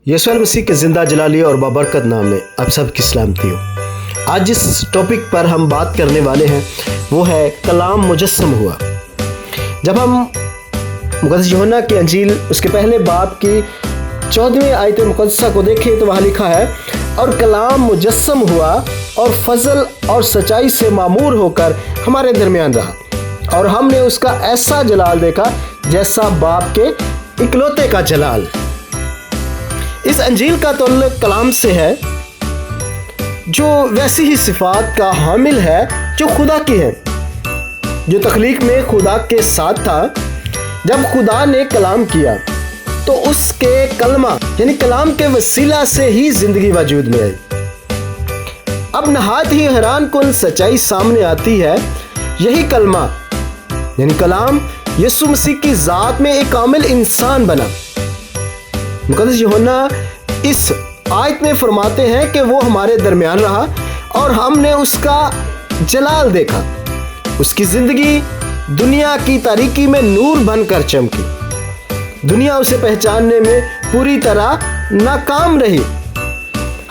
یسوع مسیح کے زندہ جلالی اور بابرکت نام میں آپ سب کی سلامتی ہو۔ آج جس ٹاپک پر ہم بات کرنے والے ہیں وہ ہے کلام مجسم ہوا۔ جب ہم مقدس یوحنا کی انجیل اس کے پہلے باب کی 14ویں آیت مقدسہ کو دیکھیں تو وہاں لکھا ہے، اور کلام مجسم ہوا اور فضل اور سچائی سے معمور ہو کر ہمارے درمیان رہا، اور ہم نے اس کا ایسا جلال دیکھا جیسا باپ کے اکلوتے کا جلال۔ اس انجیل کا تعلق کلام سے ہے جو ویسی ہی صفات کا حامل ہے جو خدا کی ہے، جو تخلیق میں خدا کے ساتھ تھا۔ جب خدا نے کلام کیا تو اس کے کلمہ یعنی کلام کے وسیلہ سے ہی زندگی وجود میں آئی۔ اب نہایت ہی حیران کن سچائی سامنے آتی ہے، یہی کلمہ یعنی کلام یسوع مسیح کی ذات میں ایک کامل انسان بنا۔ مقدس یوحنا اس آیت میں فرماتے ہیں کہ وہ ہمارے درمیان رہا اور ہم نے اس کا جلال دیکھا۔ اس کی زندگی دنیا کی تاریکی میں نور بن کر چمکی۔ دنیا اسے پہچاننے میں پوری طرح ناکام رہی،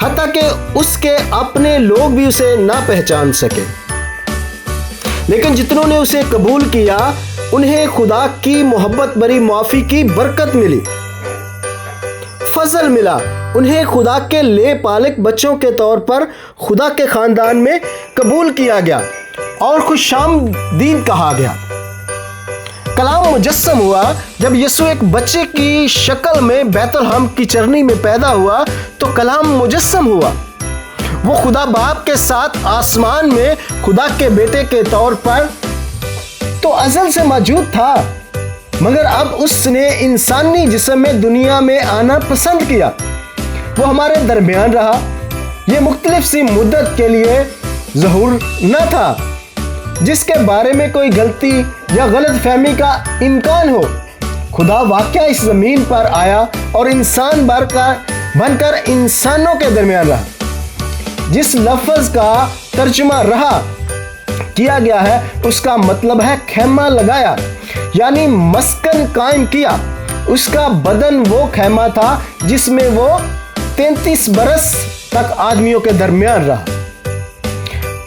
حتیٰ کہ اس کے اپنے لوگ بھی اسے نہ پہچان سکے۔ لیکن جتنوں نے اسے قبول کیا انہیں خدا کی محبت بری معافی کی برکت ملی، فضل ملا، انہیں خدا کے لے پالک بچوں کے طور پر خدا کے خاندان میں قبول کیا گیا اور خوش آمدید کہا گیا۔ کلام مجسم ہوا۔ جب یسوع ایک بچے کی شکل میں بیت الحم کی چرنی میں پیدا ہوا تو کلام مجسم ہوا۔ وہ خدا باپ کے ساتھ آسمان میں خدا کے بیٹے کے طور پر تو ازل سے موجود تھا، مگر اب اس نے انسانی جسم میں دنیا میں آنا پسند کیا۔ وہ ہمارے درمیان رہا۔ یہ مختلف سی مدت کے لیے ظہور نہ تھا جس کے بارے میں کوئی غلطی یا غلط فہمی کا امکان ہو۔ خدا واقعہ اس زمین پر آیا اور انسان بن کر انسانوں کے درمیان رہا۔ جس لفظ کا ترجمہ رہا کیا گیا ہے اس کا مطلب ہے خیمہ لگایا، یعنی مسکن قائم کیا۔ اس کا بدن وہ خیمہ تھا جس میں وہ 33 برس تک آدمیوں کے درمیان رہا،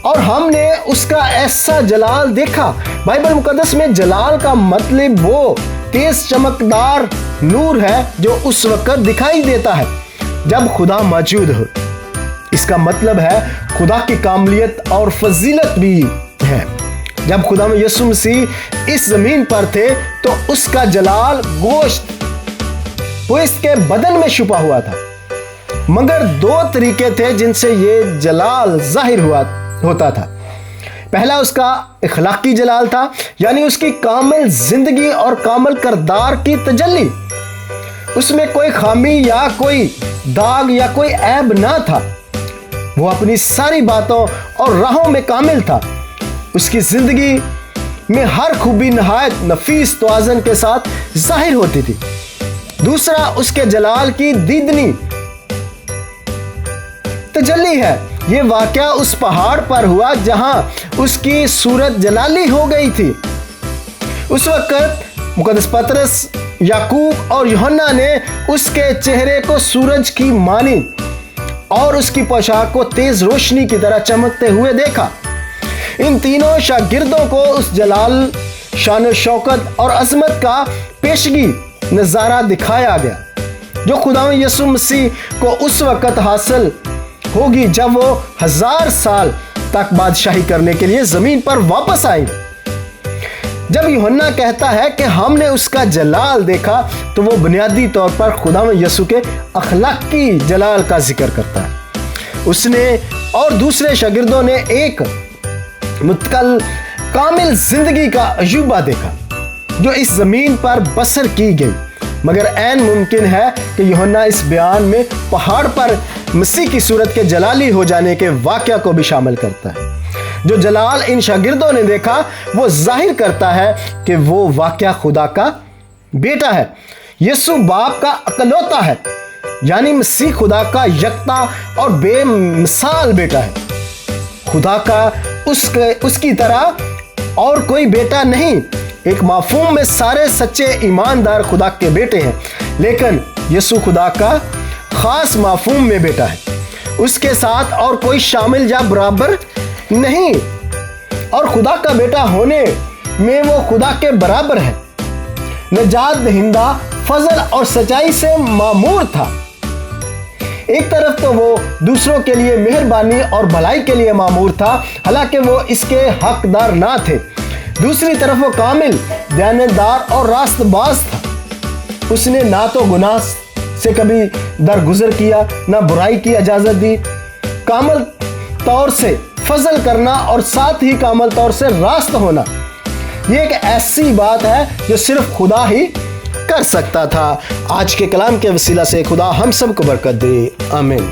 اور ہم نے اس کا ایسا جلال دیکھا۔ بائبل مقدس میں جلال کا مطلب وہ تیز چمکدار نور ہے جو اس وقت دکھائی دیتا ہے جب خدا موجود ہو۔ اس کا مطلب ہے خدا کی کاملیت اور فضیلت بھی ہے۔ جب خدا میں یسوع مسیح اس زمین پر تھے تو اس کا جلال گوشت پوست کے بدن میں چھپا ہوا تھا، مگر دو طریقے تھے جن سے یہ جلال ظاہر ہوتا تھا۔ پہلا اس کا اخلاقی جلال تھا، یعنی اس کی کامل زندگی اور کامل کردار کی تجلی۔ اس میں کوئی خامی یا کوئی داغ یا کوئی عیب نہ تھا۔ وہ اپنی ساری باتوں اور راہوں میں کامل تھا۔ اس کی زندگی میں ہر خوبی نہایت نفیس توازن کے ساتھ ظاہر ہوتی تھی۔ دوسرا اس کے جلال کی دیدنی تجلی ہے۔ یہ واقعہ اس پہاڑ پر ہوا جہاں اس کی صورت جلالی ہو گئی تھی۔ اس وقت مقدس پطرس، یعقوب اور یوحنا نے اس کے چہرے کو سورج کی مانند اور اس کی پوشاک کو تیز روشنی کی طرح چمکتے ہوئے دیکھا۔ ان تینوں شاگردوں کو اس جلال، شان و شوکت اور عظمت کا پیشگی نظارہ دکھایا گیا جو خدا یسوع مسیح کو اس وقت حاصل ہوگی جب وہ 1000 سال تک بادشاہی کرنے کے لیے زمین پر واپس آئیں گے۔ جب یوحنا کہتا ہے کہ ہم نے اس کا جلال دیکھا تو وہ بنیادی طور پر خدا یسوع کے اخلاقی جلال کا ذکر کرتا ہے۔ اس نے اور دوسرے شاگردوں نے ایک متکل کامل زندگی کا عجوبہ دیکھا جو اس زمین پر بسر کی گئی، مگر عین ممکن ہے کہ یوحنا اس بیان میں پہاڑ پر مسیح کی صورت کے جلالی ہو جانے کے واقعہ کو بھی شامل کرتا ہے۔ جو جلال ان شاگردوں نے دیکھا وہ ظاہر کرتا ہے کہ وہ واقعہ خدا کا بیٹا ہے۔ یسوع باپ کا اکلوتا ہے، یعنی مسیح خدا کا یکتا اور بے مثال بیٹا ہے۔ خدا کا اس کی طرح اور کوئی بیٹا نہیں۔ ایک مفہوم میں سارے سچے ایماندار خدا کے بیٹے ہیں، لیکن یسوع خدا کا خاص مفہوم میں بیٹا ہے، اس کے ساتھ اور کوئی شامل یا برابر نہیں، اور خدا کا بیٹا ہونے میں وہ خدا کے برابر ہے۔ نجات دہندہ فضل اور سچائی سے معمور تھا۔ ایک طرف تو وہ دوسروں کے لیے مہربانی اور بھلائی کے لیے معمور تھا، حالانکہ وہ اس کے حقدار نہ تھے۔ دوسری طرف وہ کامل، دیانتدار اور راست باز تھا۔ اس نے نہ تو گناہ سے کبھی درگزر کیا، نہ برائی کی اجازت دی۔ کامل طور سے فضل کرنا اور ساتھ ہی کامل طور سے راست ہونا، یہ ایک ایسی بات ہے جو صرف خدا ہی کر سکتا تھا۔ آج کے کلام کے وسیلہ سے خدا ہم سب کو برکت دے، آمین۔